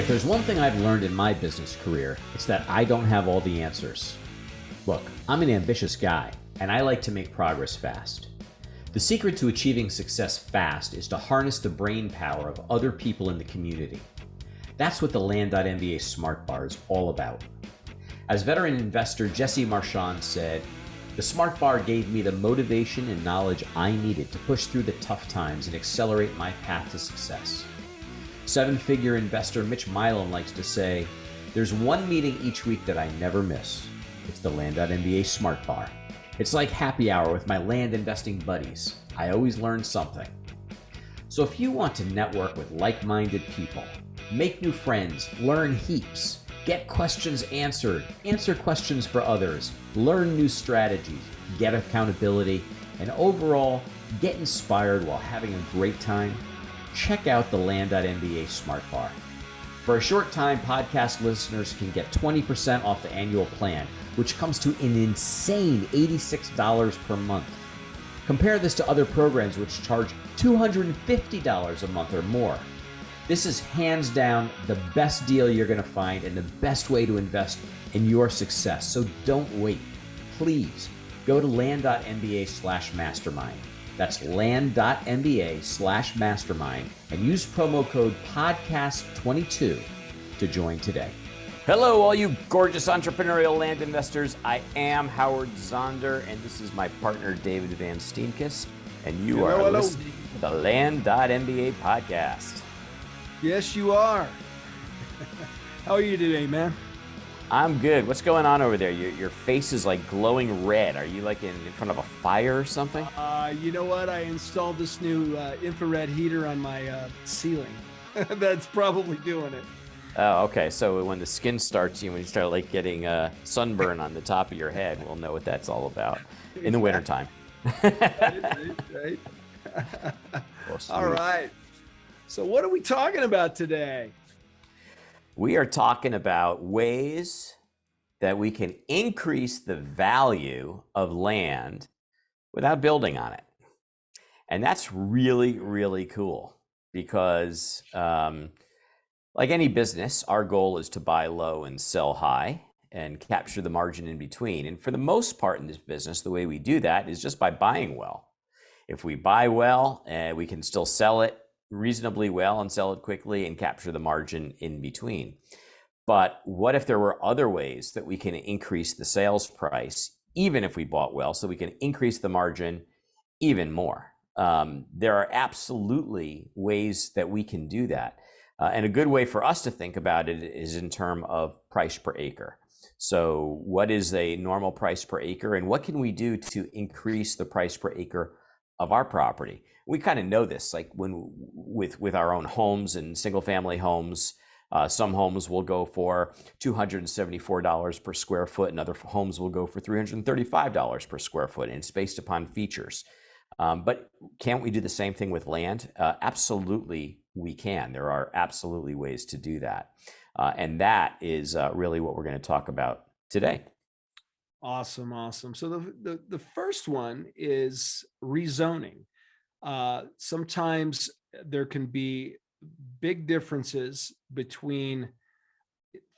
If there's one thing I've learned in my business career, it's that I don't have all the answers. Look, I'm an ambitious guy, and I like to make progress fast. The secret to achieving success fast is to harness the brain power of other people in the community. That's what the Land.MBA smartbar is all about. As veteran investor Jesse Marchand said, the smartbar gave me the motivation and knowledge I needed to push through the tough times and accelerate my path to success. Seven-figure investor Mitch Milam likes to say, there's one meeting each week that I never miss. It's the Land.MBA smartbar. It's like happy hour with my land investing buddies. I always learn something. So if you want to network with like-minded people, make new friends, learn heaps, get questions answered, answer questions for others, learn new strategies, get accountability, and overall, get inspired while having a great time, check out the Land.MBA smartbar. For a short time, podcast listeners can get 20% off the annual plan, which comes to an insane $86 per month. Compare this to other programs which charge $250 a month or more. This is hands down the best deal you're going to find and the best way to invest in your success. So don't wait. Please go to land.mba/mastermind. That's land.mba/mastermind and use promo code podcast22 to join today. Hello, all you gorgeous entrepreneurial land investors. I am Howard Zonder, and this is my partner, David Van Steenkist, and you are listening to the Land.MBA podcast. Yes, you are. How are you today, man? I'm good. What's going on over there? Your face is like glowing red. Are you like in front of a fire or something? You know what? I installed this new infrared heater on my ceiling. That's probably doing it. Oh, okay. So when the skin starts, when you start like getting sunburn on the top of your head, we'll know what that's all about in the wintertime. Right. All right. So what are we talking about today? We are talking about ways that we can increase the value of land without building on it. And that's really, really cool because like any business, our goal is to buy low and sell high and capture the margin in between. And for the most part in this business, the way we do that is just by buying well. If we buy well, we can still sell it reasonably well and sell it quickly and capture the margin in between. But what if there were other ways that we can increase the sales price, even if we bought well, so we can increase the margin even more? There are absolutely ways that we can do that. And a good way for us to think about it is in terms of price per acre. So what is a normal price per acre, and what can we do to increase the price per acre of our property? We kind of know this, like when with our own homes and single family homes, some homes will go for $274 per square foot, and other homes will go for $335 per square foot, and it's based upon features. But can't we do the same thing with land? Absolutely, we can. There are absolutely ways to do that. And that is really what we're going to talk about today. Awesome. So the first one is rezoning. Sometimes there can be big differences between,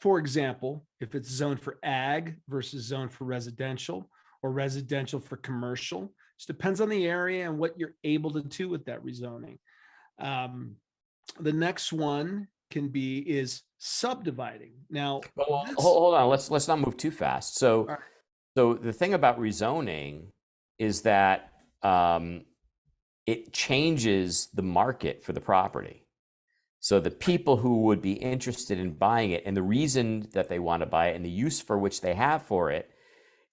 for example, if it's zoned for ag versus zoned for residential or residential for commercial. It depends on the area and what you're able to do with that rezoning. The next one is subdividing. Now, hold on. Let's not move too fast. So the thing about rezoning is that it changes the market for the property. So the people who would be interested in buying it and the reason that they want to buy it and the use for which they have for it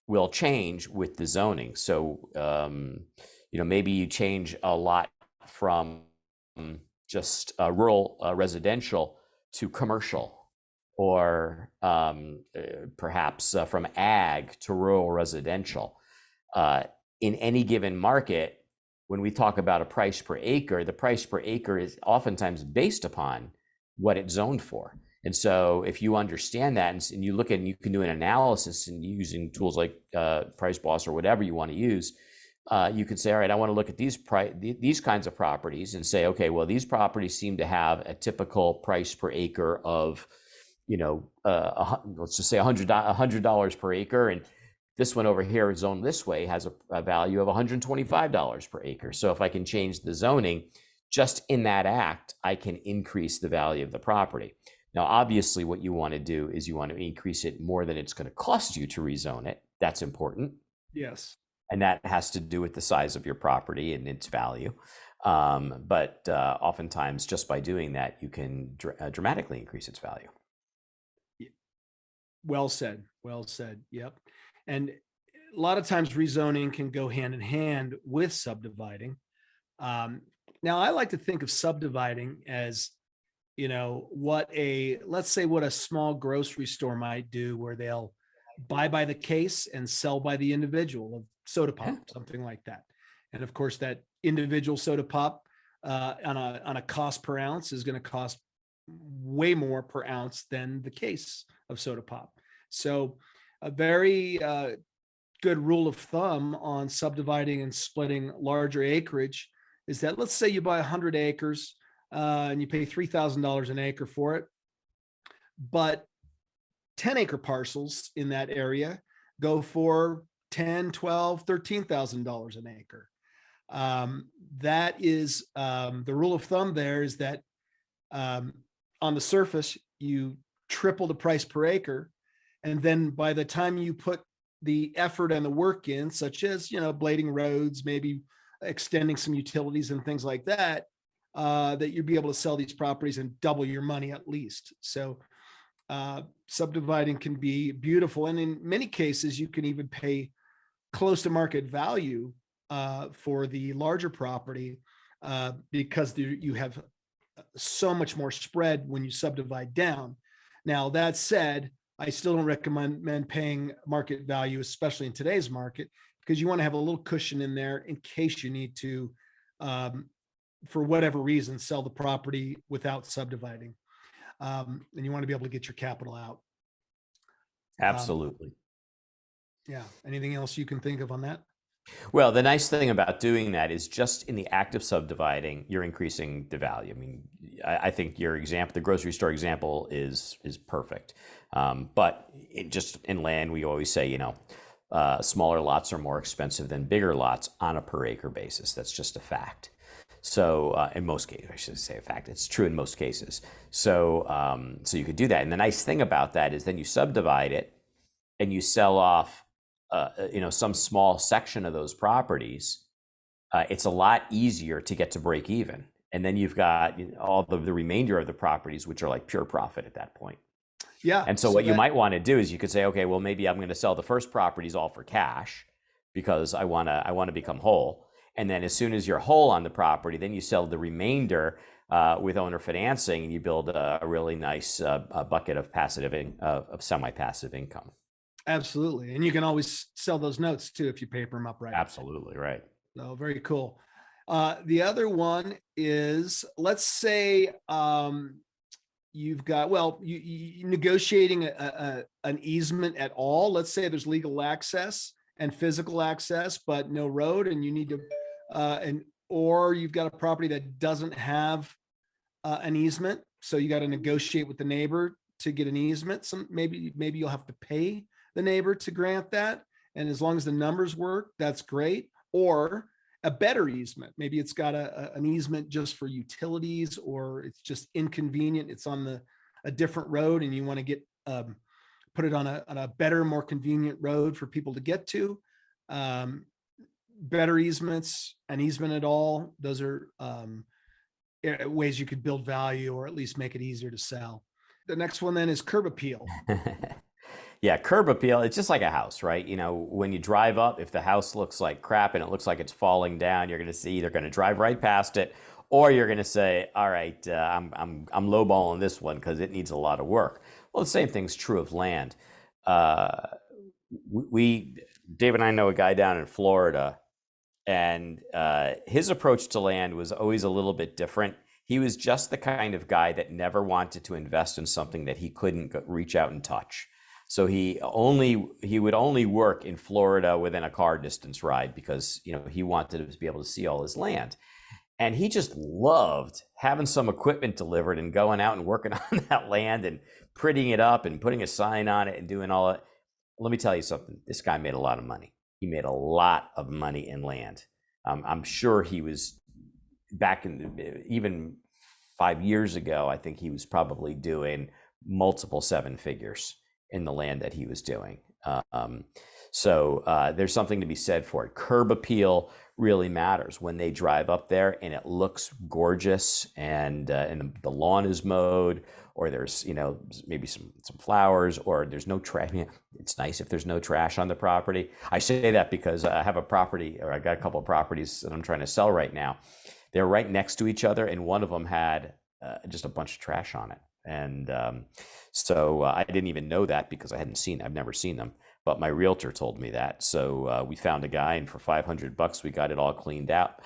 will change with the zoning. So, maybe you change a lot from just rural residential to commercial, or perhaps from ag to rural residential. In any given market, when we talk about a price per acre, the price per acre is oftentimes based upon what it's zoned for. And so if you understand that and you look at, and you can do an analysis and using tools like Price Boss or whatever you want to use, you could say, all right, I want to look at these kinds of properties and say, okay, well, these properties seem to have a typical price per acre of, let's just say $100 per acre, and this one over here, zoned this way, has a value of $125 per acre. So if I can change the zoning, just in that act, I can increase the value of the property. Now, obviously, what you want to do is you want to increase it more than it's going to cost you to rezone it. That's important. Yes. And that has to do with the size of your property and its value. But oftentimes, just by doing that, you can dramatically increase its value. Well said. Well said. Yep. And a lot of times rezoning can go hand in hand with subdividing. Now, I like to think of subdividing as, let's say what a small grocery store might do, where they'll buy by the case and sell by the individual of soda pop, something like that. And of course, that individual soda pop on a cost per ounce is going to cost way more per ounce than the case of soda pop. So a very good rule of thumb on subdividing and splitting larger acreage is that, let's say you buy 100 acres and you pay $3,000 an acre for it, but 10-acre parcels in that area go for $10,000, $12,000, $13,000 an acre. That is the rule of thumb. There is that on the surface, you triple the price per acre. And then by the time you put the effort and the work in, such as, blading roads, maybe extending some utilities and things like that, that you'll be able to sell these properties and double your money at least. So subdividing can be beautiful. And in many cases, you can even pay close to market value for the larger property because you have so much more spread when you subdivide down. Now, that said, I still don't recommend paying market value, especially in today's market, because you want to have a little cushion in there in case you need to, for whatever reason, sell the property without subdividing. And you want to be able to get your capital out. Absolutely. Yeah. Anything else you can think of on that? Well, the nice thing about doing that is just in the act of subdividing, you're increasing the value. I mean, I think your example, the grocery store example, is perfect. But just in land, we always say, smaller lots are more expensive than bigger lots on a per acre basis. That's just a fact. So in most cases, I should say a fact, it's true in most cases. So you could do that. And the nice thing about that is then you subdivide it and you sell off some small section of those properties. It's a lot easier to get to break even. And then you've got all the remainder of the properties, which are like pure profit at that point. Yeah. And so what you might want to do is you could say, okay, well, maybe I'm going to sell the first properties all for cash because I want to become whole. And then as soon as you're whole on the property, then you sell the remainder with owner financing, and you build a really nice bucket of of semi-passive income. Absolutely. And you can always sell those notes too if you paper them up right. Absolutely right. So very cool. The other one is, let's say you've got, you negotiating an easement at all. Let's say there's legal access and physical access, but no road, and you need to, or you've got a property that doesn't have an easement, so you got to negotiate with the neighbor to get an easement. Maybe you'll have to pay the neighbor to grant that, and as long as the numbers work, that's great. Or a better easement, maybe it's got an easement just for utilities, or it's just inconvenient, it's on a different road, and you want to get put it on a better, more convenient road for people to get to. Better easements, an easement at all, those are ways you could build value, or at least make it easier to sell. The next one then is curb appeal. Yeah, curb appeal, it's just like a house, right? When you drive up, if the house looks like crap and it looks like it's falling down, you're going to see, either going to drive right past it, or you're going to say, all right, I'm lowballing this one because it needs a lot of work. Well, the same thing's true of land. Dave and I know a guy down in Florida, and his approach to land was always a little bit different. He was just the kind of guy that never wanted to invest in something that he couldn't reach out and touch. So he would only work in Florida within a car distance ride because, he wanted to be able to see all his land. And he just loved having some equipment delivered and going out and working on that land and prettying it up and putting a sign on it and doing all that. Let me tell you something. This guy made a lot of money. He made a lot of money in land. I'm sure he was back even 5 years ago. I think he was probably doing multiple seven figures in the land that he was doing. So there's something to be said for it. Curb appeal really matters when they drive up there and it looks gorgeous and the lawn is mowed, or there's maybe some flowers, or there's no trash. It's nice if there's no trash on the property. I say that because I have a property, or I got a couple of properties that I'm trying to sell right now. They're right next to each other, and one of them had just a bunch of trash on it. And so I didn't even know that because I've never seen them. But my realtor told me that. So we found a guy, and for $500, we got it all cleaned out.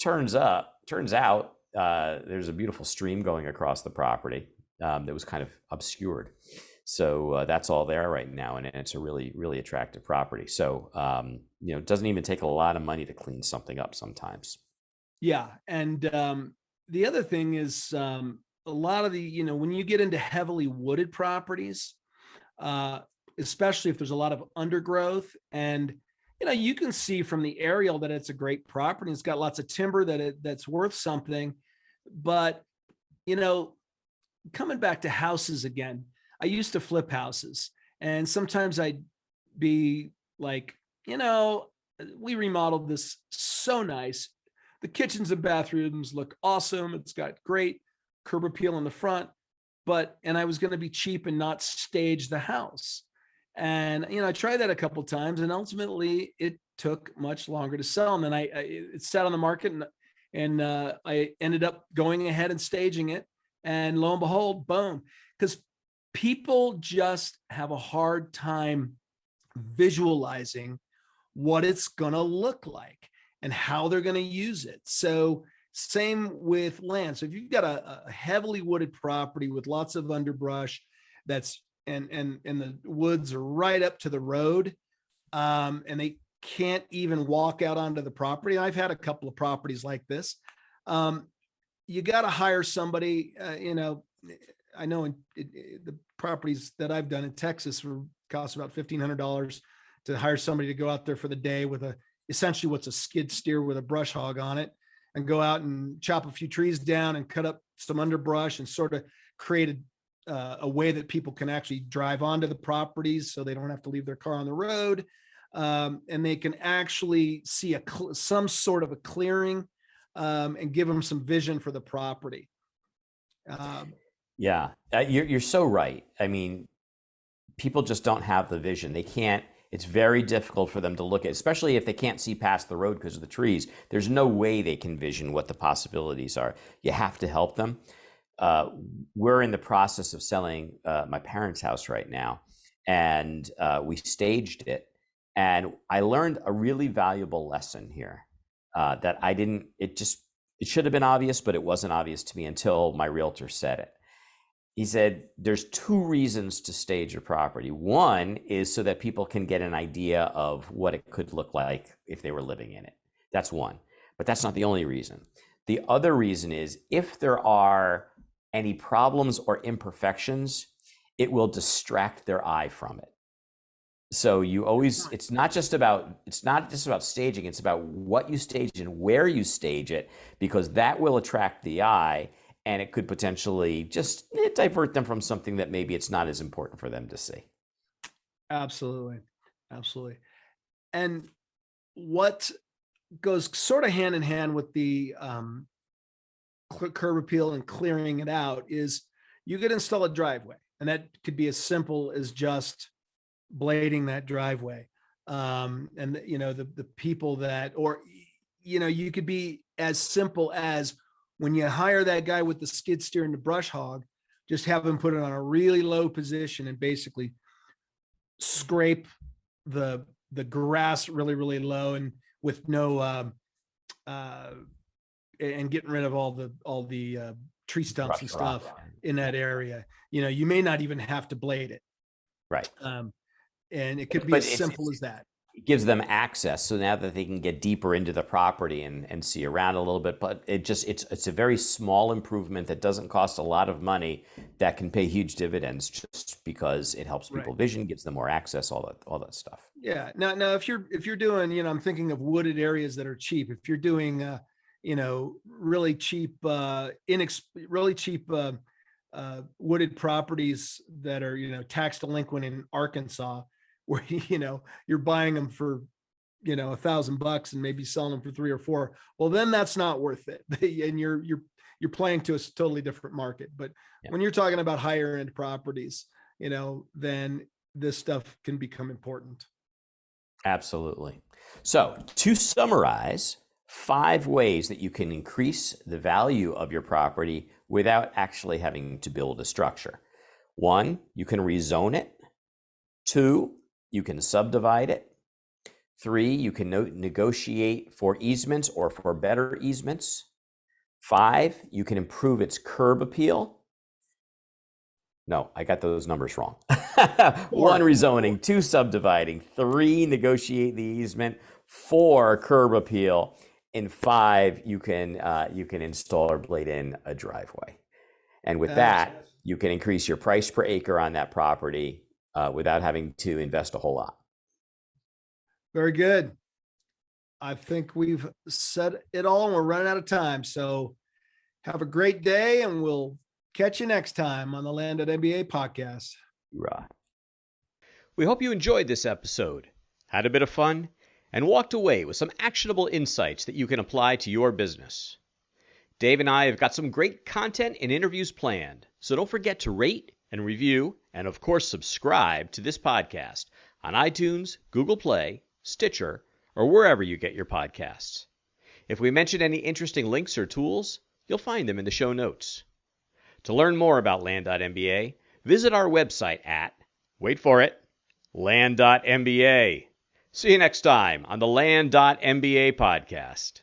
Turns out, there's a beautiful stream going across the property that was kind of obscured. So that's all there right now, and it's a really, really attractive property. So it doesn't even take a lot of money to clean something up sometimes. Yeah, and the other thing is a lot of the when you get into heavily wooded properties, especially if there's a lot of undergrowth, and you can see from the aerial that it's a great property. It's got lots of timber that's worth something. But coming back to houses again, I used to flip houses, and sometimes I'd be like, we remodeled this so nice. The kitchens and bathrooms look awesome. It's got great curb appeal in the front, and I was going to be cheap and not stage the house. And, I tried that a couple of times, and ultimately it took much longer to sell. And then it sat on the market, and I ended up going ahead and staging it. And lo and behold, boom, because people just have a hard time visualizing what it's going to look like and how they're going to use it. So same with land. So if you've got a heavily wooded property with lots of underbrush and the woods are right up to the road, and they can't even walk out onto the property. I've had a couple of properties like this. You got to hire somebody. I know the properties that I've done in Texas cost about $1,500 to hire somebody to go out there for the day with essentially what's a skid steer with a brush hog on it, and go out and chop a few trees down and cut up some underbrush and sort of create a way that people can actually drive onto the properties so they don't have to leave their car on the road. And they can actually see some sort of a clearing, and give them some vision for the property. Yeah, you're so right. I mean, people just don't have the vision. They can't. It's very difficult for them to look at, especially if they can't see past the road because of the trees. There's no way they can vision what the possibilities are. You have to help them. We're in the process of selling my parents' house right now, and we staged it. And I learned a really valuable lesson here that I didn't. It should have been obvious, but it wasn't obvious to me until my realtor said it. He said, there's two reasons to stage a property. One is so that people can get an idea of what it could look like if they were living in it. That's one, but that's not the only reason. The other reason is if there are any problems or imperfections, it will distract their eye from it. So it's not just about staging, it's about what you stage and where you stage it, because that will attract the eye. And it could potentially just divert them from something that maybe it's not as important for them to see. Absolutely. Absolutely. And what goes sort of hand in hand with the curb appeal and clearing it out is you could install a driveway. And that could be as simple as just blading that driveway. And the people that, or, you could be as simple as, when you hire that guy with the skid steer and the brush hog, just have him put it on a really low position and basically scrape the grass really, really low, and with no and getting rid of all the tree stumps and stuff in that area. You may not even have to blade it. Right. And it could be But as simple as that. it gives them access. So now that they can get deeper into the property and see around a little bit, but it's a very small improvement that doesn't cost a lot of money that can pay huge dividends just because it helps people Right. vision, gives them more access, all that stuff. Yeah. Now, if you're doing, I'm thinking of wooded areas that are cheap. If you're doing, really cheap, really cheap wooded properties that are, tax delinquent in Arkansas, where you're buying them for $1,000 and maybe selling them for 3 or 4. Well, then that's not worth it, and you're playing to a totally different market. But Yeah. when you're talking about higher end properties, then this stuff can become important. Absolutely. So, to summarize, 5 ways that you can increase the value of your property without actually having to build a structure. 1, you can rezone it. 2, you can subdivide it. 3, you can negotiate for easements or for better easements. 5, you can improve its curb appeal. No, I got those numbers wrong. 1, rezoning. 2, subdividing. 3, negotiate the easement. 4, curb appeal. And 5, you can install or blade in a driveway. And with that, you can increase your price per acre on that property without having to invest a whole lot. Very good. I think we've said it all, and we're running out of time. So have a great day, and we'll catch you next time on the Land.MBA podcast. Right. We hope you enjoyed this episode, had a bit of fun, and walked away with some actionable insights that you can apply to your business. Dave and I have got some great content and interviews planned, so don't forget to rate and review, and of course subscribe to this podcast on iTunes, Google Play, Stitcher, or wherever you get your podcasts. If we mention any interesting links or tools, you'll find them in the show notes. To learn more about Land.MBA, visit our website at, wait for it, Land.MBA. See you next time on the Land.MBA podcast.